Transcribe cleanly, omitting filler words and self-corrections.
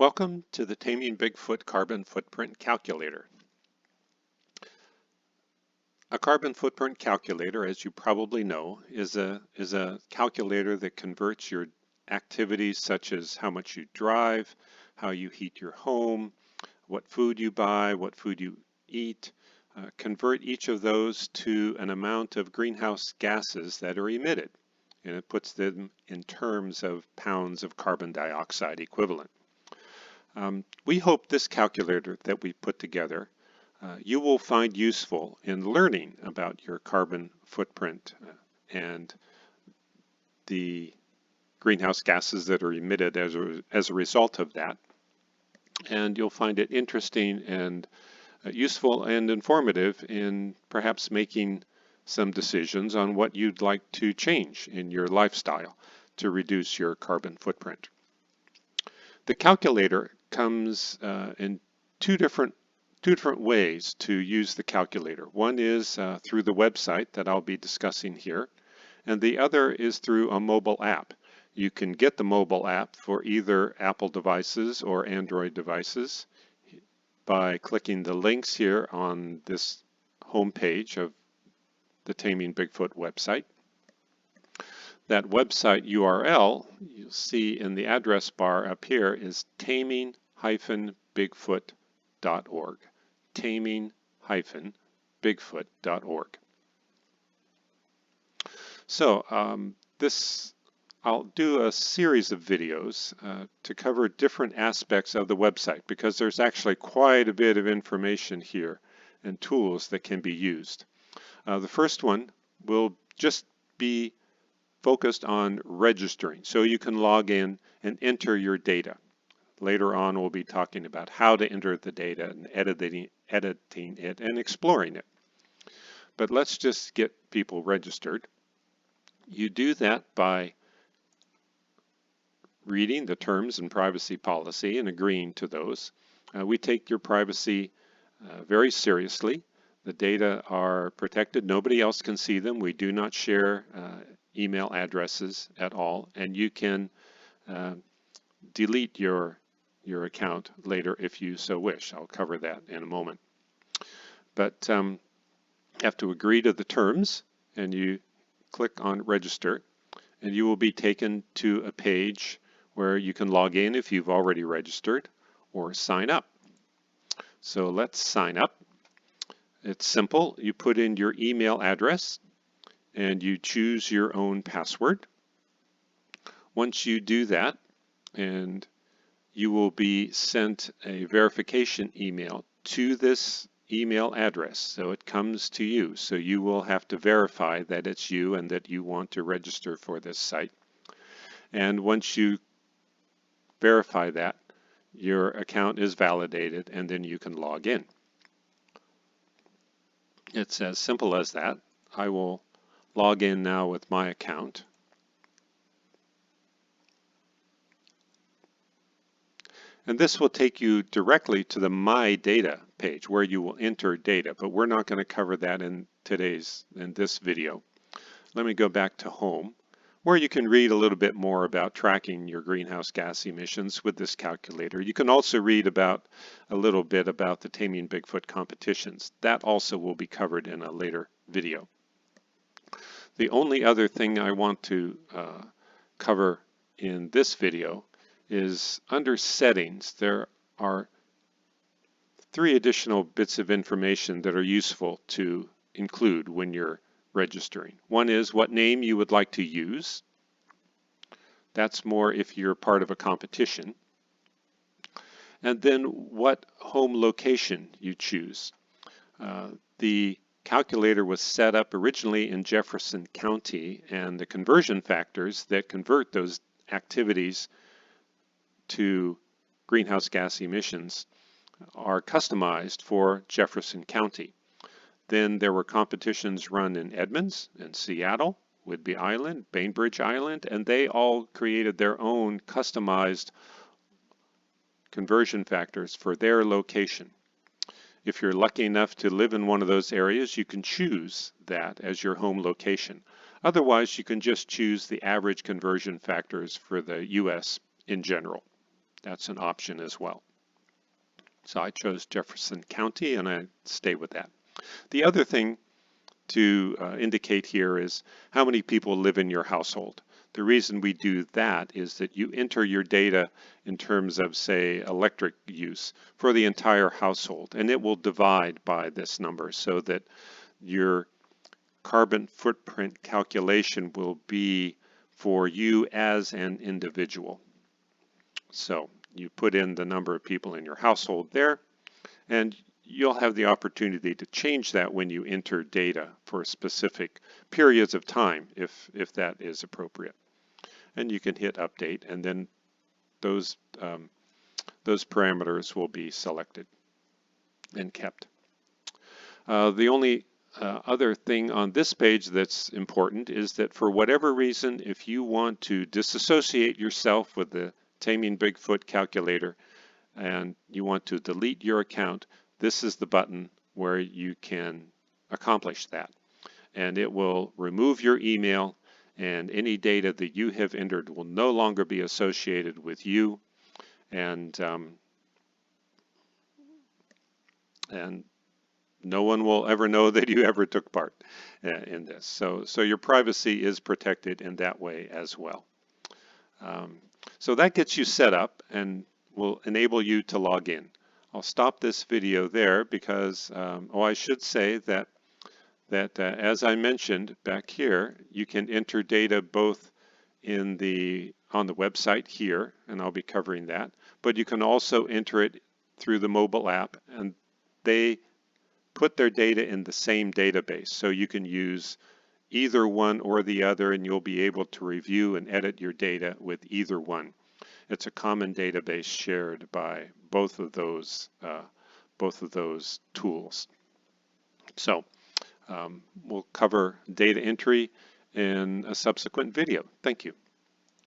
Welcome to the Taming Bigfoot Carbon Footprint Calculator. A carbon footprint calculator, as you probably know, is a calculator that converts your activities such as how much you drive, how you heat your home, what food you buy, what food you eat, convert each of those to an amount of greenhouse gases that are emitted, and it puts them in terms of pounds of carbon dioxide equivalent. We hope this calculator that we put together you will find useful in learning about your carbon footprint and the greenhouse gases that are emitted as a result of that. And you'll find it interesting and useful and informative in perhaps making some decisions on what you'd like to change in your lifestyle to reduce your carbon footprint. The calculator comes in two different ways to use the calculator. One is through the website that I'll be discussing here, and the other is through a mobile app. You can get the mobile app for either Apple devices or Android devices by clicking the links here on this home page of the Taming Bigfoot website. That website URL you'll see in the address bar up here is taming-bigfoot.org. taming-bigfoot.org. So I'll do a series of videos to cover different aspects of the website because there's actually quite a bit of information here and tools that can be used. The first one will just be focused on registering, so you can log in and enter your data. Later on, we'll be talking about how to enter the data and editing it and exploring it. But let's just get people registered. You do that by reading the terms and privacy policy and agreeing to those. We take your privacy very seriously. The data are protected. Nobody else can see them. We do not share email addresses at all, and you can delete your account later if you so wish. I'll cover that in a moment. But you have to agree to the terms, and you click on register, and you will be taken to a page where you can log in if you've already registered or sign up. So let's sign up. It's simple. You put in your email address and you choose your own password. Once you do that, and you will be sent a verification email to this email address. So it comes to you. So you will have to verify that it's you and that you want to register for this site. And once you verify that, your account is validated and then you can log in. It's as simple as that. I will log in now with my account. And this will take you directly to the My Data page where you will enter data, but we're not going to cover that in this video. Let me go back to Home, where you can read a little bit more about tracking your greenhouse gas emissions with this calculator. You can also read a little bit about the Taming Bigfoot competitions. That also will be covered in a later video. The only other thing I want to cover in this video is under Settings. There are 3 additional bits of information that are useful to include when you're registering. One is what name you would like to use. That's more if you're part of a competition. And then what home location you choose. The calculator was set up originally in Jefferson County, and the conversion factors that convert those activities to greenhouse gas emissions are customized for Jefferson County. Then there were competitions run in Edmonds and Seattle, Whidbey Island, Bainbridge Island, and they all created their own customized conversion factors for their location. If you're lucky enough to live in one of those areas, you can choose that as your home location. Otherwise, you can just choose the average conversion factors for the U.S. in general. That's an option as well. So I chose Jefferson County and I stay with that. The other thing to indicate here is how many people live in your household. The reason we do that is that you enter your data in terms of, say, electric use for the entire household, and it will divide by this number so that your carbon footprint calculation will be for you as an individual. So you put in the number of people in your household there, and you'll have the opportunity to change that when you enter data for specific periods of time, if that is appropriate. And you can hit update, and then those parameters will be selected and kept. The only other thing on this page that's important is that for whatever reason, if you want to disassociate yourself with the Taming Bigfoot calculator and you want to delete your account, this is the button where you can accomplish that. And it will remove your email, and any data that you have entered will no longer be associated with you, and no one will ever know that you ever took part in this. So your privacy is protected in that way as well. So that gets you set up and will enable you to log in. I'll stop this video there because, I should say that as I mentioned back here, you can enter data both on the website here, and I'll be covering that, but you can also enter it through the mobile app, and they put their data in the same database. So you can use either one or the other, and you'll be able to review and edit your data with either one. It's a common database shared by both of those tools. So we'll cover data entry in a subsequent video. Thank you.